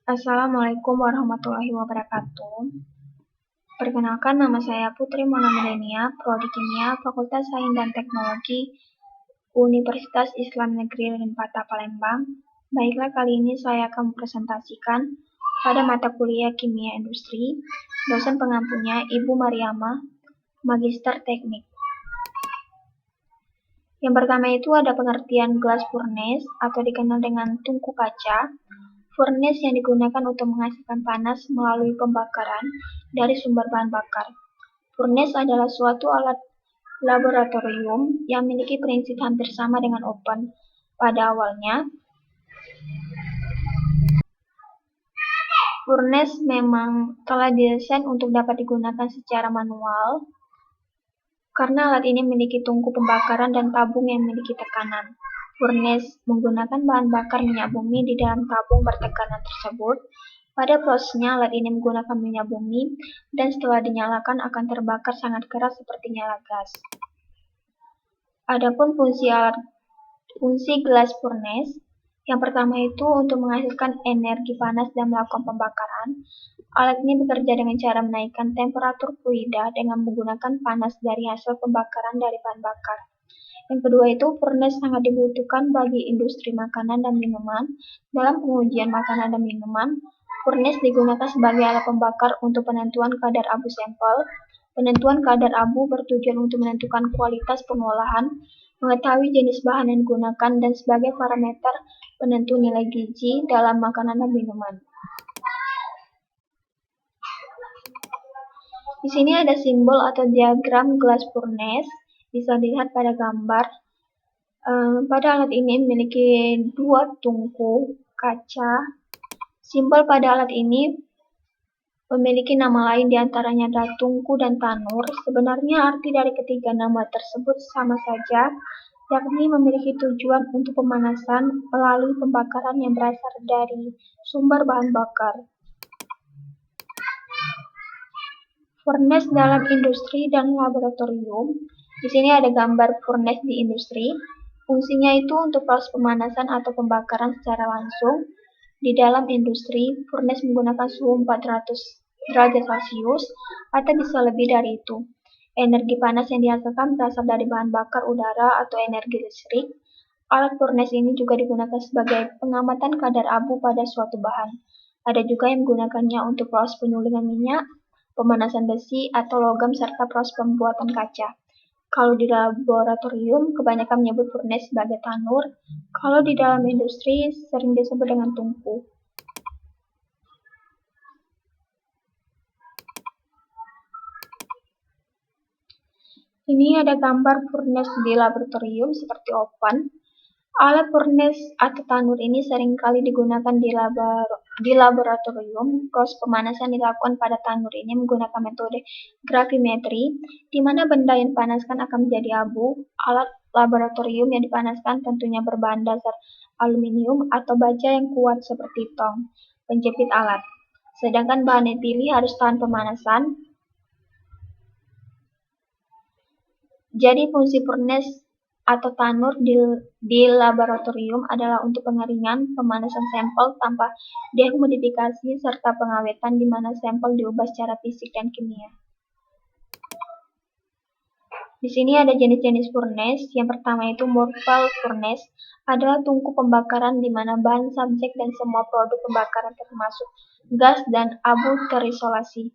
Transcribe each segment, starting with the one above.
Assalamualaikum warahmatullahi wabarakatuh. Perkenalkan, nama saya Putri Mona Milenia, Prodi Kimia, Fakultas Sains dan Teknologi, Universitas Islam Negeri Denpasar Palembang. Baiklah, kali ini saya akan mempresentasikan pada mata kuliah Kimia Industri, dosen pengampunya Ibu Mariama, Magister Teknik. Yang pertama itu ada pengertian glass furnace atau dikenal dengan tungku kaca. Furnace yang digunakan untuk menghasilkan panas melalui pembakaran dari sumber bahan bakar. Furnace adalah suatu alat laboratorium yang memiliki prinsip hampir sama dengan oven. Pada awalnya, furnace memang telah didesain untuk dapat digunakan secara manual, karena alat ini memiliki tungku pembakaran dan tabung yang memiliki tekanan. Furnace menggunakan bahan bakar minyak bumi di dalam tabung bertekanan tersebut. Pada prosesnya, alat ini menggunakan minyak bumi dan setelah dinyalakan akan terbakar sangat keras seperti nyala gas. Adapun fungsi glass furnace, yang pertama itu untuk menghasilkan energi panas dan melakukan pembakaran. Alat ini bekerja dengan cara menaikkan temperatur fluida dengan menggunakan panas dari hasil pembakaran dari bahan bakar. Yang kedua itu, furnace sangat dibutuhkan bagi industri makanan dan minuman. Dalam pengujian makanan dan minuman, furnace digunakan sebagai alat pembakar untuk penentuan kadar abu sampel. Penentuan kadar abu bertujuan untuk menentukan kualitas pengolahan, mengetahui jenis bahan yang digunakan, dan sebagai parameter penentu nilai gizi dalam makanan dan minuman. Di sini ada simbol atau diagram glass furnace, bisa dilihat pada gambar. Pada alat ini memiliki dua tungku kaca. Simbol pada alat ini memiliki nama lain diantaranya adalah tungku dan tanur. Sebenarnya arti dari ketiga nama tersebut sama saja, yakni memiliki tujuan untuk pemanasan melalui pembakaran yang berasal dari sumber bahan bakar. Furnace dalam industri dan laboratorium. Di sini ada gambar furnace di industri. Fungsinya itu untuk proses pemanasan atau pembakaran secara langsung. Di dalam industri, furnace menggunakan suhu 400 derajat Celcius atau bisa lebih dari itu. Energi panas yang dihasilkan berasal dari bahan bakar udara atau energi listrik. Alat furnace ini juga digunakan sebagai pengamatan kadar abu pada suatu bahan. Ada juga yang menggunakannya untuk proses penyulingan minyak, pemanasan besi atau logam serta proses pembuatan kaca. Kalau di laboratorium, kebanyakan menyebut furnace sebagai tanur. Kalau di dalam industri, sering disebut dengan tungku. Ini ada gambar furnace di laboratorium seperti oven. Alat furnace atau tanur ini seringkali digunakan di laboratorium. Proses pemanasan dilakukan pada tanur ini menggunakan metode gravimetri, di mana benda yang dipanaskan akan menjadi abu. Alat laboratorium yang dipanaskan tentunya berbahan dasar aluminium atau baja yang kuat seperti tong penjepit alat. Sedangkan bahan yang dipilih harus tahan pemanasan. Jadi fungsi furnace atau tanur di laboratorium adalah untuk pengeringan, pemanasan sampel tanpa dehumidifikasi, serta pengawetan di mana sampel diubah secara fisik dan kimia. Di sini ada jenis-jenis furnace. Yang pertama itu Morval furnace, adalah tungku pembakaran di mana bahan subjek dan semua produk pembakaran termasuk gas dan abu terisolasi.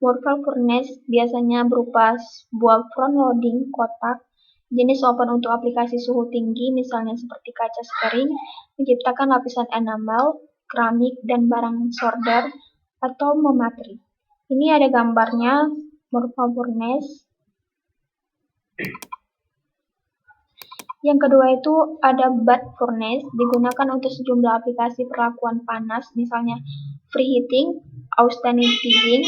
Morval furnace biasanya berupa sebuah front loading kotak. Jenis oven untuk aplikasi suhu tinggi, misalnya seperti kaca skering, menciptakan lapisan enamel, keramik, dan barang solder atau mematri. Ini ada gambarnya Morval furnace. Yang kedua itu ada Bath furnace, digunakan untuk sejumlah aplikasi perlakuan panas, misalnya preheating, austenitizing,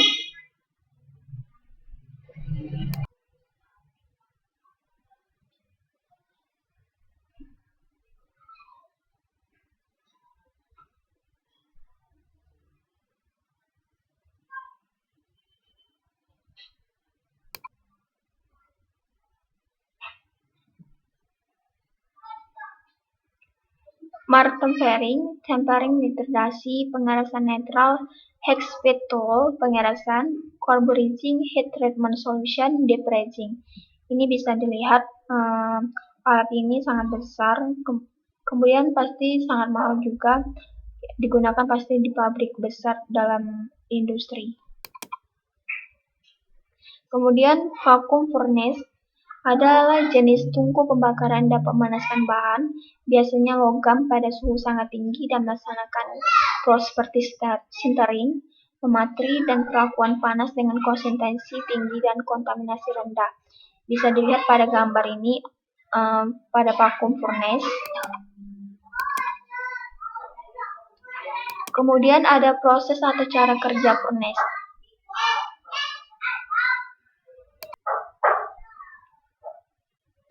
Mark tempering nitridasi, pengerasan netral, hex speed tool, pengerasan, carburizing, heat treatment solution, depressing. Ini bisa dilihat alat ini sangat besar, kemudian pasti sangat mahal juga, digunakan pasti di pabrik besar dalam industri. Kemudian vacuum furnace adalah jenis tungku pembakaran dapat memanaskan bahan, biasanya logam pada suhu sangat tinggi dan melaksanakan proses seperti sintering, mematri, dan perakuan panas dengan konsentrasi tinggi dan kontaminasi rendah. Bisa dilihat pada gambar ini pada vacuum furnace. Kemudian ada proses atau cara kerja furnace.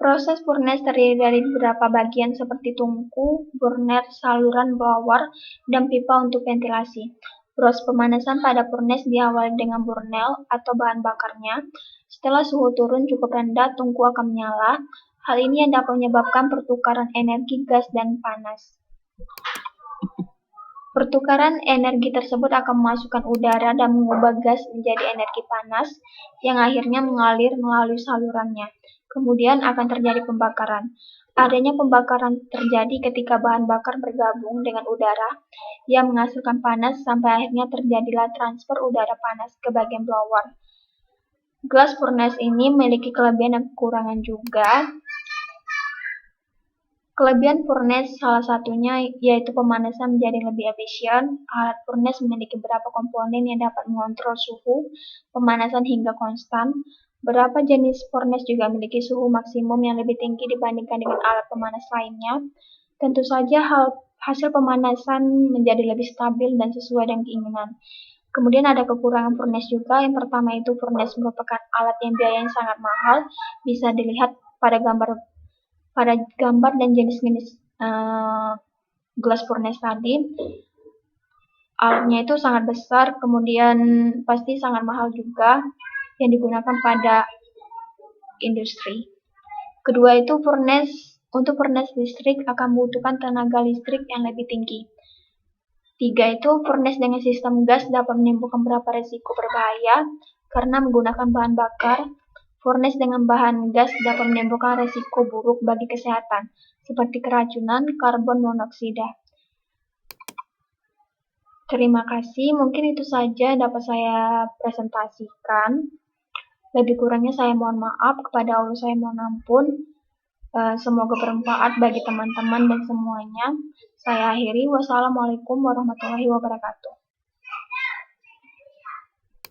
Proses furnace terdiri dari beberapa bagian seperti tungku, burner, saluran blower, dan pipa untuk ventilasi. Proses pemanasan pada furnace diawali dengan burnel atau bahan bakarnya. Setelah suhu turun cukup rendah, tungku akan menyala. Hal ini yang dapat menyebabkan pertukaran energi gas dan panas. Pertukaran energi tersebut akan memasukkan udara dan mengubah gas menjadi energi panas yang akhirnya mengalir melalui salurannya. Kemudian akan terjadi pembakaran. Adanya pembakaran terjadi ketika bahan bakar bergabung dengan udara yang menghasilkan panas sampai akhirnya terjadilah transfer udara panas ke bagian blower. Glass furnace ini memiliki kelebihan dan kekurangan juga. Kelebihan furnace salah satunya yaitu pemanasan menjadi lebih efisien. Alat furnace memiliki beberapa komponen yang dapat mengontrol suhu pemanasan hingga konstan. Beberapa jenis furnace juga memiliki suhu maksimum yang lebih tinggi dibandingkan dengan alat pemanas lainnya. Tentu saja hasil pemanasan menjadi lebih stabil dan sesuai dengan keinginan. Kemudian ada kekurangan furnace juga. Yang pertama itu furnace merupakan alat yang biayanya sangat mahal. Bisa dilihat pada gambar dan jenis-jenis glass furnace tadi. Alatnya itu sangat besar, kemudian pasti sangat mahal juga yang digunakan pada industri. Kedua itu untuk furnace listrik akan membutuhkan tenaga listrik yang lebih tinggi. Tiga itu furnace dengan sistem gas dapat menimbulkan beberapa risiko berbahaya karena menggunakan bahan bakar. Furnace dengan bahan gas dapat menimbulkan risiko buruk bagi kesehatan, seperti keracunan karbon monoksida. Terima kasih, mungkin itu saja dapat saya presentasikan. Lebih kurangnya saya mohon maaf, kepada Allah saya mohon ampun. Semoga bermanfaat bagi teman-teman dan semuanya. Saya akhiri, wassalamualaikum warahmatullahi wabarakatuh.